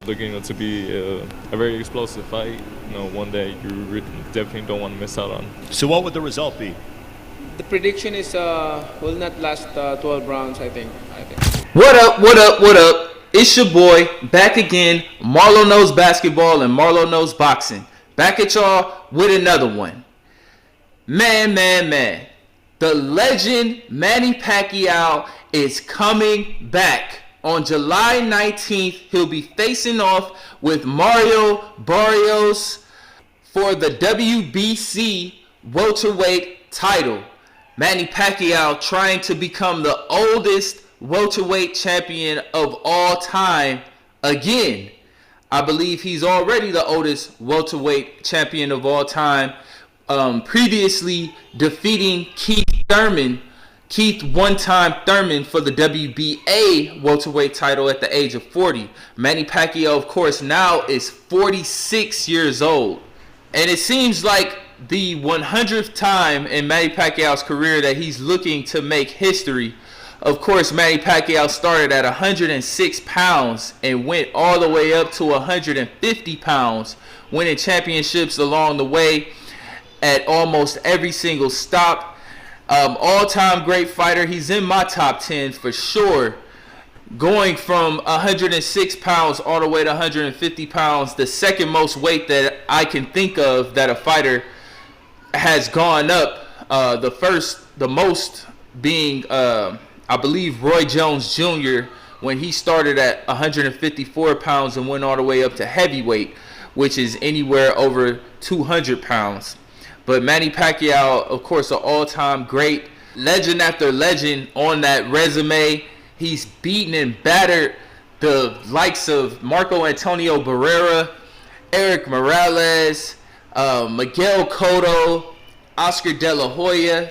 looking to be a very explosive fight. One that you definitely don't want to miss out on. So what would the result be? The prediction is will not last 12 rounds, I think. What up, what up, what up? It's your boy, back again. Marlo Knows Basketball and Marlo Knows Boxing. Back at y'all with another one. Man. The legend Manny Pacquiao is coming back. On July 19th, he'll be facing off with Mario Barrios for the WBC welterweight title. Manny Pacquiao trying to become the oldest welterweight champion of all time again. I believe he's already the oldest welterweight champion of all time, previously defeating Keith one-time Thurman for the WBA welterweight title at the age of 40. Manny Pacquiao, of course, now is 46 years old. And it seems like the 100th time in Manny Pacquiao's career that he's looking to make history. Of course, Manny Pacquiao started at 106 pounds and went all the way up to 150 pounds, winning championships along the way at almost every single stop. All-time great fighter. He's in my top 10 for sure. Going from 106 pounds all the way to 150 pounds, the second most weight that I can think of that a fighter has gone up. The most being, I believe, Roy Jones Jr. when he started at 154 pounds and went all the way up to heavyweight, which is anywhere over 200 pounds. But Manny Pacquiao, of course, an all-time great, legend after legend on that resume. He's beaten and battered the likes of Marco Antonio Barrera, Eric Morales, Miguel Cotto, Oscar De La Hoya,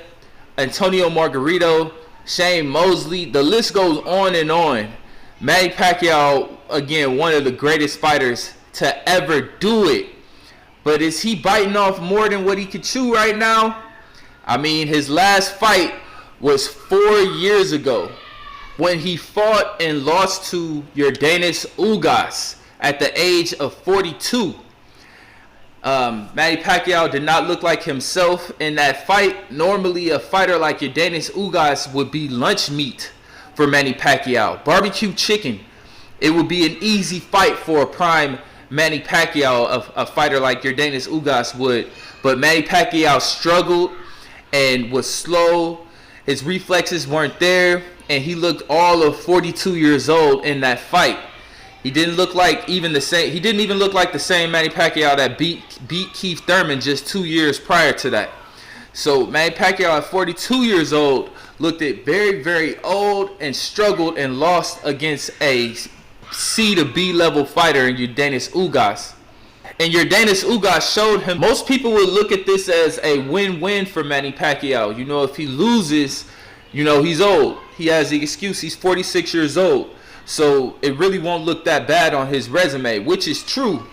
Antonio Margarito, Shane Mosley. The list goes on and on. Manny Pacquiao, again, one of the greatest fighters to ever do it. But is he biting off more than what he could chew right now? I mean, his last fight was 4 years ago when he fought and lost to Yordenis Ugas at the age of 42. Manny Pacquiao did not look like himself in that fight. Normally, a fighter like Yordenis Ugas would be lunch meat for Manny Pacquiao. Barbecue chicken. It would be an easy fight for a prime Manny Pacquiao, a fighter like Yordenis Ugas would. But Manny Pacquiao struggled and was slow. His reflexes weren't there, and he looked all of 42 years old in that fight. He didn't look like even the same. He didn't even look like the same Manny Pacquiao that beat Keith Thurman just 2 years prior to that. So Manny Pacquiao at 42 years old looked at very, very old and struggled and lost against a C to B level fighter in Yordenis Ugas. And Yordenis Ugas showed him, most people would look at this as a win-win for Manny Pacquiao. If he loses, he's old. He has the excuse he's 46 years old. So it really won't look that bad on his resume, which is true.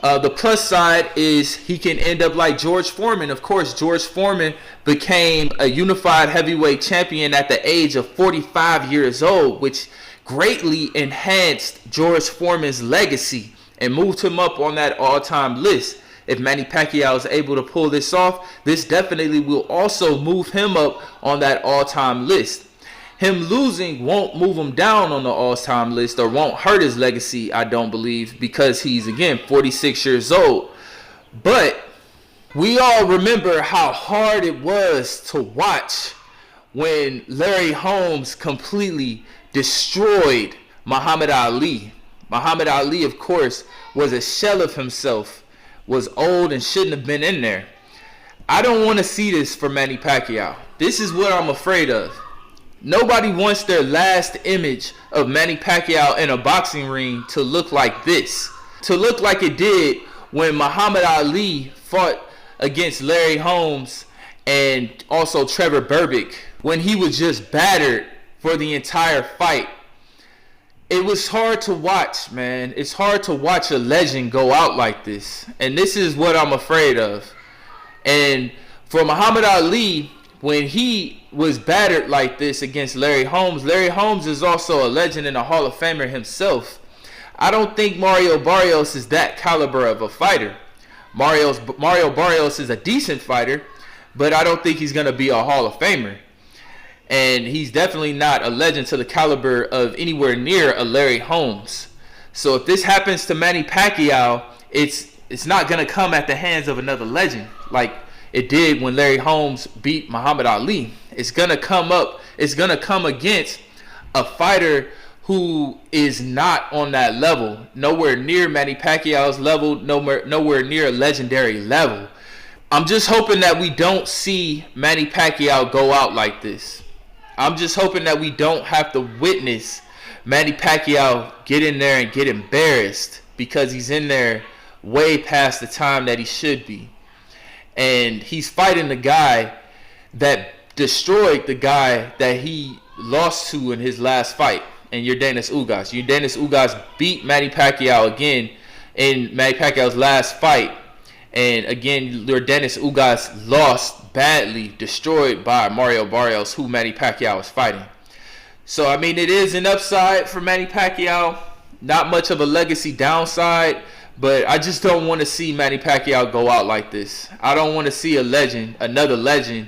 The plus side is he can end up like George Foreman. Of course, George Foreman became a unified heavyweight champion at the age of 45 years old, which greatly enhanced George Foreman's legacy and moved him up on that all-time list. If Manny Pacquiao is able to pull this off, this definitely will also move him up on that all-time list. Him losing won't move him down on the all-time list or won't hurt his legacy, I don't believe, because he's, again, 46 years old. But we all remember how hard it was to watch when Larry Holmes completely destroyed Muhammad Ali. Muhammad Ali, of course, was a shell of himself, was old and shouldn't have been in there. I don't want to see this for Manny Pacquiao. This is what I'm afraid of. Nobody wants their last image of Manny Pacquiao in a boxing ring to look like this. To look like it did when Muhammad Ali fought against Larry Holmes and also Trevor Berbick, when he was just battered for the entire fight. It was hard to watch, man. It's hard to watch a legend go out like this. And this is what I'm afraid of. And for Muhammad Ali, when he was battered like this against Larry Holmes is also a legend and a Hall of Famer himself. I don't think Mario Barrios is that caliber of a fighter. Mario Barrios is a decent fighter, but I don't think he's going to be a Hall of Famer. And he's definitely not a legend to the caliber of anywhere near a Larry Holmes. So if this happens to Manny Pacquiao, it's not going to come at the hands of another legend like it did when Larry Holmes beat Muhammad Ali. It's going to come against a fighter who is not on that level, nowhere near Manny Pacquiao's level, nowhere near a legendary level. I'm just hoping that we don't see Manny Pacquiao go out like this. I'm just hoping that we don't have to witness Manny Pacquiao get in there and get embarrassed because he's in there way past the time that he should be. And he's fighting the guy that destroyed the guy that he lost to in his last fight, and Yordenis Ugas. Yordenis Ugas beat Manny Pacquiao again in Manny Pacquiao's last fight. And again, Yordenis Ugas lost badly, destroyed by Mario Barrios, who Manny Pacquiao is fighting. So, I mean, it is an upside for Manny Pacquiao. Not much of a legacy downside, but I just don't want to see Manny Pacquiao go out like this. I don't want to see another legend.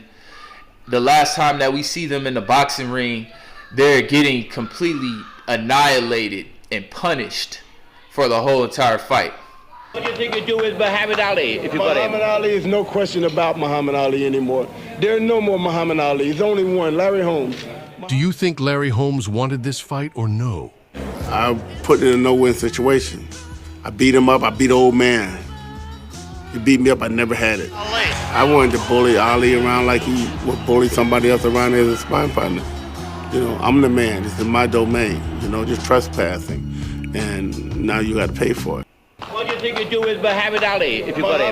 The last time that we see them in the boxing ring, they're getting completely annihilated and punished for the whole entire fight. What do you think you do with Muhammad Ali if you got him? Muhammad Ali is no question about Muhammad Ali anymore. There's no more Muhammad Ali. There's only one, Larry Holmes. Do you think Larry Holmes wanted this fight or no? I put it in a no-win situation. I beat him up. I beat the old man. He beat me up. I never had it. I wanted to bully Ali around like he would bully somebody else around as a sparring partner. You know, I'm the man. This is my domain. You know, just trespassing. And now you got to pay for it. What do you think you do with Muhammad Ali if you got him?